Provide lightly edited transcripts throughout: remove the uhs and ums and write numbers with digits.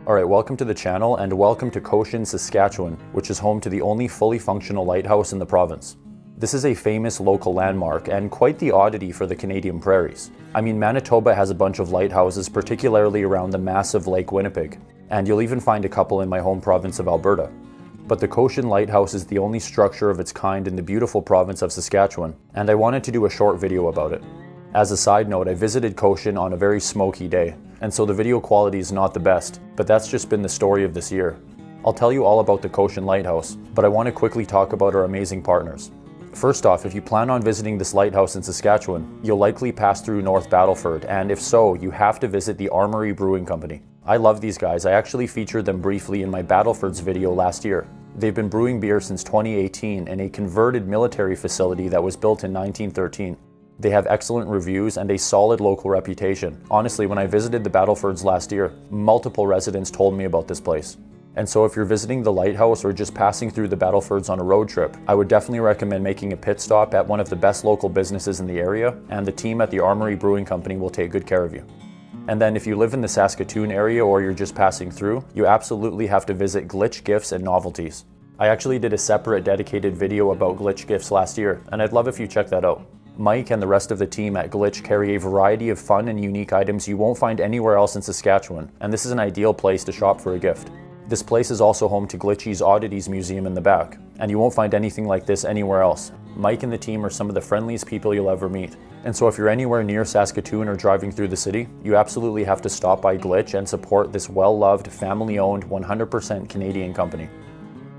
Alright, welcome to the channel and welcome to Cochin, Saskatchewan, which is home to the only fully functional lighthouse in the province. This is a famous local landmark and quite the oddity for the Canadian prairies. I mean, Manitoba has a bunch of lighthouses, particularly around the massive Lake Winnipeg, and you'll even find a couple in my home province of Alberta. But the Cochin Lighthouse is the only structure of its kind in the beautiful province of Saskatchewan, and I wanted to do a short video about it. As a side note, I visited Cochin on a very smoky day, and so the video quality is not the best, but that's just been the story of this year. I'll tell you all about the Cochin Lighthouse, but I want to quickly talk about our amazing partners. First off, if you plan on visiting this lighthouse in Saskatchewan, you'll likely pass through North Battleford, and if so, you have to visit the Armory Brewing Company. I love these guys. I actually featured them briefly in my Battlefords video last year. They've been brewing beer since 2018 in a converted military facility that was built in 1913. They have excellent reviews and a solid local reputation. Honestly, when I visited the Battlefords last year, multiple residents told me about this place. And so if you're visiting the lighthouse or just passing through the Battlefords on a road trip, I would definitely recommend making a pit stop at one of the best local businesses in the area, and the team at the Armory Brewing Company will take good care of you. And then if you live in the Saskatoon area or you're just passing through, you absolutely have to visit Glitch Gifts and Novelties. I actually did a separate dedicated video about Glitch Gifts last year, and I'd love if you check that out. Mike and the rest of the team at Glitch carry a variety of fun and unique items you won't find anywhere else in Saskatchewan, and this is an ideal place to shop for a gift. This place is also home to Glitchy's Oddities museum in the back, and you won't find anything like this anywhere else. Mike and the team are some of the friendliest people you'll ever meet. And so if you're anywhere near Saskatoon or driving through the city, you absolutely have to stop by Glitch and support this well-loved, family-owned, 100% Canadian company.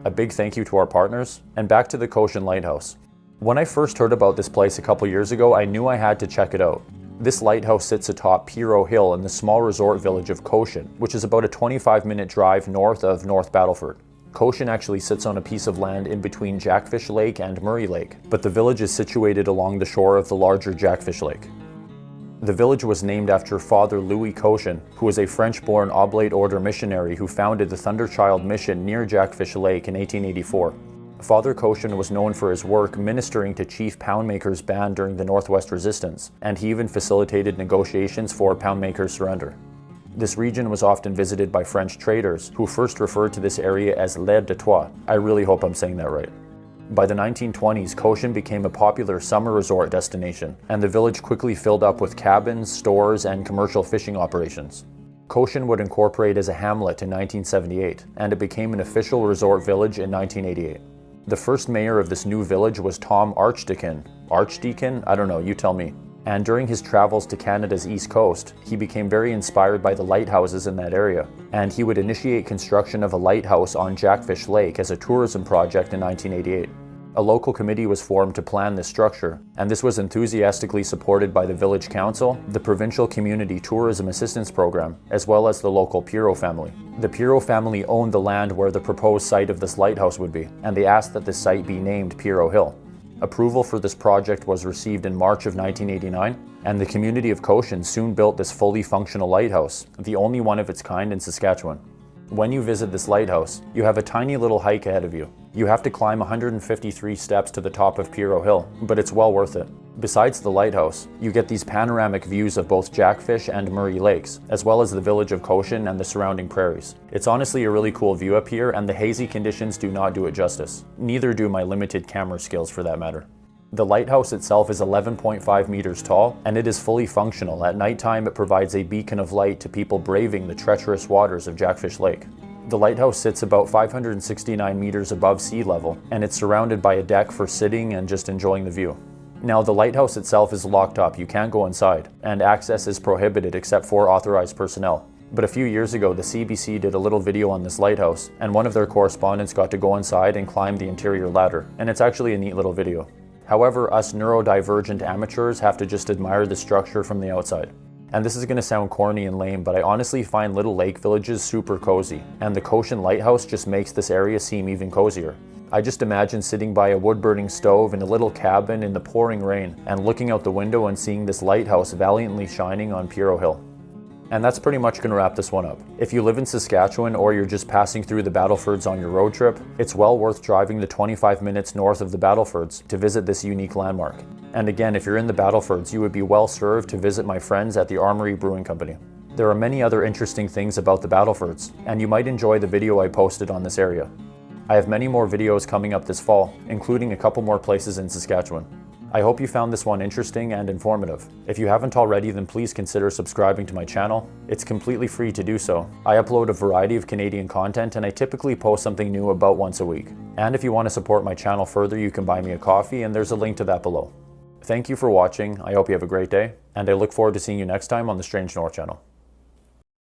A big thank you to our partners, and back to the Cochin Lighthouse. When I first heard about this place a couple years ago, I knew I had to check it out. This lighthouse sits atop Pierrot Hill in the small resort village of Cochin, which is about a 25-minute drive north of North Battleford. Cochin actually sits on a piece of land in between Jackfish Lake and Murray Lake, but the village is situated along the shore of the larger Jackfish Lake. The village was named after Father Louis Cochin, who was a French-born Oblate Order missionary who founded the Thunderchild Mission near Jackfish Lake in 1884. Father Cochin was known for his work ministering to Chief Poundmaker's band during the Northwest Resistance, and he even facilitated negotiations for Poundmaker's surrender. This region was often visited by French traders, who first referred to this area as L'air de Troyes. I really hope I'm saying that right. By the 1920s, Cochin became a popular summer resort destination, and the village quickly filled up with cabins, stores, and commercial fishing operations. Cochin would incorporate as a hamlet in 1978, and it became an official resort village in 1988. The first mayor of this new village was Tom Archdeacon. Archdeacon? I don't know, you tell me. And during his travels to Canada's east coast, he became very inspired by the lighthouses in that area, and he would initiate construction of a lighthouse on Jackfish Lake as a tourism project in 1988. A local committee was formed to plan this structure, and this was enthusiastically supported by the village council, the provincial community tourism assistance program, as well as the local Pierrot family. The Pierrot family owned the land where the proposed site of this lighthouse would be, and they asked that the site be named Pierrot Hill. Approval for this project was received in March of 1989, and the community of Cochin soon built this fully functional lighthouse, the only one of its kind in Saskatchewan. When you visit this lighthouse, you have a tiny little hike ahead of you. You have to climb 153 steps to the top of Pierrot Hill, but it's well worth it. Besides the lighthouse, you get these panoramic views of both Jackfish and Murray Lakes, as well as the village of Cochin and the surrounding prairies. It's honestly a really cool view up here, and the hazy conditions do not do it justice. Neither do my limited camera skills for that matter. The lighthouse itself is 11.5 meters tall, and it is fully functional. At nighttime, it provides a beacon of light to people braving the treacherous waters of Jackfish Lake. The lighthouse sits about 569 meters above sea level, and it's surrounded by a deck for sitting and just enjoying the view. Now, the lighthouse itself is locked up, you can't go inside, and access is prohibited except for authorized personnel. But a few years ago, the CBC did a little video on this lighthouse, and one of their correspondents got to go inside and climb the interior ladder, and it's actually a neat little video. However, us neurodivergent amateurs have to just admire the structure from the outside. And this is going to sound corny and lame, but I honestly find little lake villages super cozy, and the Cochin Lighthouse just makes this area seem even cozier. I just imagine sitting by a wood-burning stove in a little cabin in the pouring rain, and looking out the window and seeing this lighthouse valiantly shining on Pierrot Hill. And that's pretty much going to wrap this one up. If you live in Saskatchewan or you're just passing through the Battlefords on your road trip, it's well worth driving the 25 minutes north of the Battlefords to visit this unique landmark. And again, if you're in the Battlefords, you would be well served to visit my friends at the Armory Brewing Company. There are many other interesting things about the Battlefords, and you might enjoy the video I posted on this area. I have many more videos coming up this fall, including a couple more places in Saskatchewan. I hope you found this one interesting and informative. If you haven't already, then please consider subscribing to my channel. It's completely free to do so. I upload a variety of Canadian content, and I typically post something new about once a week. And if you want to support my channel further, you can buy me a coffee, and there's a link to that below. Thank you for watching. I hope you have a great day, and I look forward to seeing you next time on the Strange North channel.